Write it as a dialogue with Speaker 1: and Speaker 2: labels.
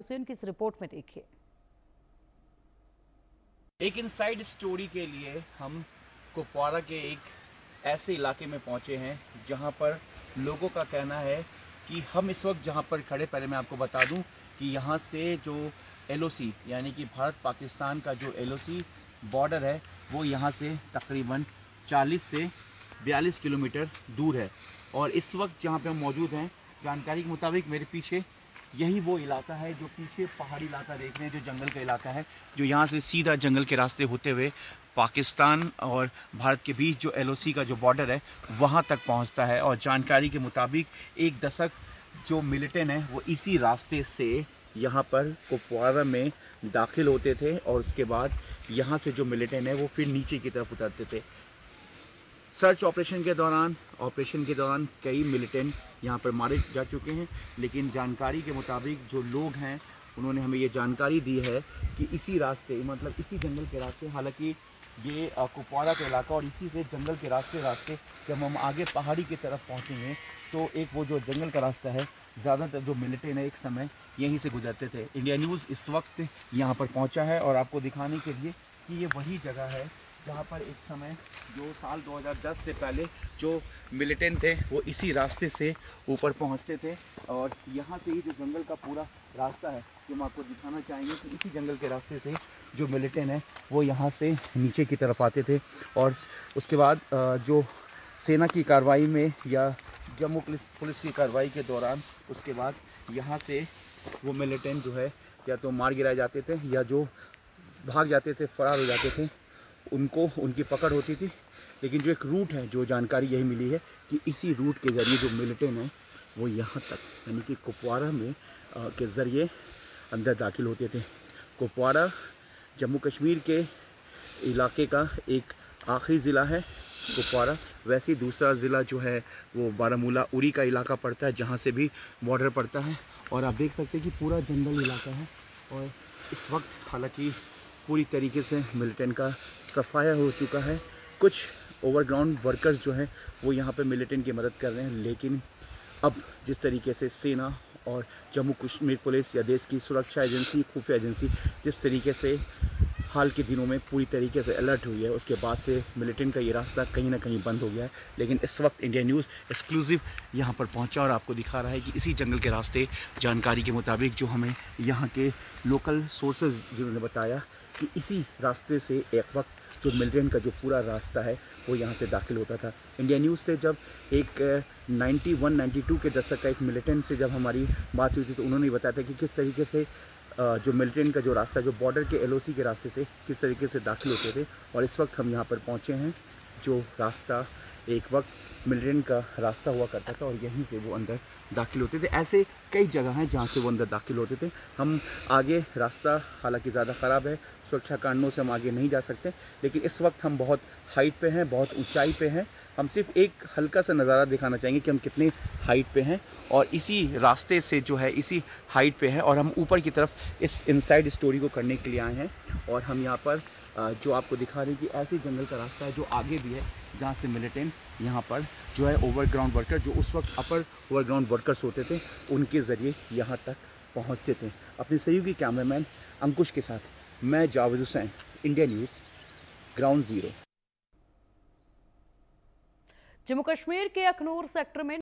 Speaker 1: हुसैन की इस रिपोर्ट में देखिए।
Speaker 2: एक इनसाइड स्टोरी के लिए हम कुपवारा के एक ऐसे इलाके में पहुंचे हैं जहां पर लोगों का कहना है कि हम इस वक्त जहां पर खड़े, पहले मैं आपको बता दूं कि यहां से जो LOC यानी कि भारत पाकिस्तान का जो LOC बॉर्डर है वो यहां से तकरीबन 40 से 42 किलोमीटर दूर है। और इस वक्त जहां पे हम मौजूद हैं, जानकारी के मुताबिक मेरे पीछे यही वो इलाका है जो पीछे पहाड़ी इलाका देख रहे हैं, जो जंगल का इलाका है, जो यहाँ से सीधा जंगल के रास्ते होते हुए पाकिस्तान और भारत के बीच जो LOC का जो बॉर्डर है वहाँ तक पहुँचता है। और जानकारी के मुताबिक एक दशक जो मिलिटेंट हैं वो इसी रास्ते से यहाँ पर कुपवारा में दाखिल होते थे और उसके बाद यहाँ से जो मिलिटेंट है वो फिर नीचे की तरफ उतरते थे। सर्च ऑपरेशन के दौरान कई मिलिटेंट यहाँ पर मारे जा चुके हैं, लेकिन जानकारी के मुताबिक जो लोग हैं उन्होंने हमें ये जानकारी दी है कि इसी रास्ते, मतलब इसी जंगल के रास्ते, हालांकि ये कुपवारा का इलाका और इसी से जंगल के रास्ते जब हम आगे पहाड़ी की तरफ पहुँचेंगे तो एक वो जो जंगल का रास्ता है, ज़्यादातर जो मिलिटेंट है एक समय यहीं से गुजरते थे। इंडिया न्यूज़ इस वक्त यहाँ पर पहुँचा है और आपको दिखाने के लिए कि ये वही जगह है जहाँ पर एक समय जो साल 2010 से पहले जो मिलिटेंट थे वो इसी रास्ते से ऊपर पहुँचते थे। और यहाँ से ही जो जंगल का पूरा रास्ता है जो हम आपको दिखाना चाहेंगे कि इसी जंगल के रास्ते से जो मिलिटेंट है वो यहाँ से नीचे की तरफ आते थे। और उसके बाद जो सेना की कार्रवाई में या जम्मू पुलिस की कार्रवाई के दौरान उसके बाद यहाँ से वो मिलिटेंट जो है या तो मार गिराए जाते थे या जो भाग जाते थे, फरार हो जाते थे, उनको उनकी पकड़ होती थी। लेकिन जो एक रूट है, जो जानकारी यही मिली है कि इसी रूट के ज़रिए जो मिलिटेंट हैं वो यहाँ तक यानी कि कुपवारा में के ज़रिए अंदर दाखिल होते थे। कुपवारा जम्मू कश्मीर के इलाके का एक आखिरी ज़िला है कुपवारा। वैसे ही दूसरा ज़िला जो है वो बारामूला उरी का इलाका पड़ता है, जहाँ से भी बॉर्डर पड़ता है। और आप देख सकते हैं कि पूरा जंगल इलाका है और इस वक्त हालांकि पूरी तरीके से मिलिटेंट का सफाया हो चुका है। कुछ ओवरग्राउंड वर्कर्स जो हैं वो यहाँ पे मिलिटेंट की मदद कर रहे हैं, लेकिन अब जिस तरीके से सेना और जम्मू कश्मीर पुलिस या देश की सुरक्षा एजेंसी, खुफिया एजेंसी जिस तरीके से हाल के दिनों में पूरी तरीके से अलर्ट हुई है, उसके बाद से मिलिटेंट का ये रास्ता कहीं ना कहीं बंद हो गया है। लेकिन इस वक्त इंडिया न्यूज़ एक्सक्लूसिव यहाँ पर पहुँचा और आपको दिखा रहा है कि इसी जंगल के रास्ते, जानकारी के मुताबिक जो हमें यहाँ के लोकल सोर्सेज जिन्होंने बताया कि इसी रास्ते से एक वक्त जो मिलिटेंट का जो पूरा रास्ता है वो यहाँ से दाखिल होता था। इंडिया न्यूज़ से जब एक 91-92 के दशक का एक मिलिटेंट से जब हमारी बात हुई थी तो उन्होंने बताया था कि किस तरीके से जो मिलिटेंट का जो रास्ता, जो बॉर्डर के LOC के रास्ते से किस तरीके से दाखिल होते थे। और इस वक्त हम यहाँ पर पहुँचे हैं जो रास्ता एक वक्त मिलिटेंट का रास्ता हुआ करता था और यहीं से वो अंदर दाखिल होते थे। ऐसे कई जगह हैं जहाँ से वो अंदर दाखिल होते थे। हम आगे, रास्ता हालांकि ज़्यादा ख़राब है, सुरक्षा कारणों से हम आगे नहीं जा सकते, लेकिन इस वक्त हम बहुत हाइट पे हैं, बहुत ऊंचाई पे हैं। हम सिर्फ एक हल्का सा नज़ारा दिखाना चाहेंगे कि हम कितनी हाइट पे हैं और इसी रास्ते से जो है इसी हाइट पे है और हम ऊपर की तरफ इस इनसाइड स्टोरी को करने के लिए आए हैं। और हम यहाँ पर जो आपको दिखा रहे हैं कि ऐसे जंगल का रास्ता है जो आगे भी है, जहाँ से मिलिटेंट यहाँ पर जो है ओवरग्राउंड वर्कर, जो उस वक्त अपर ओवरग्राउंड वर्कर्स होते थे, उनके ज़रिए यहाँ तक पहुँचते थे। अपने सहयोगी कैमरामैन अंकुश के साथ मैं Javed Hussain, India news, ground zero.
Speaker 1: Jammu Kashmir के अखनूर सेक्टर में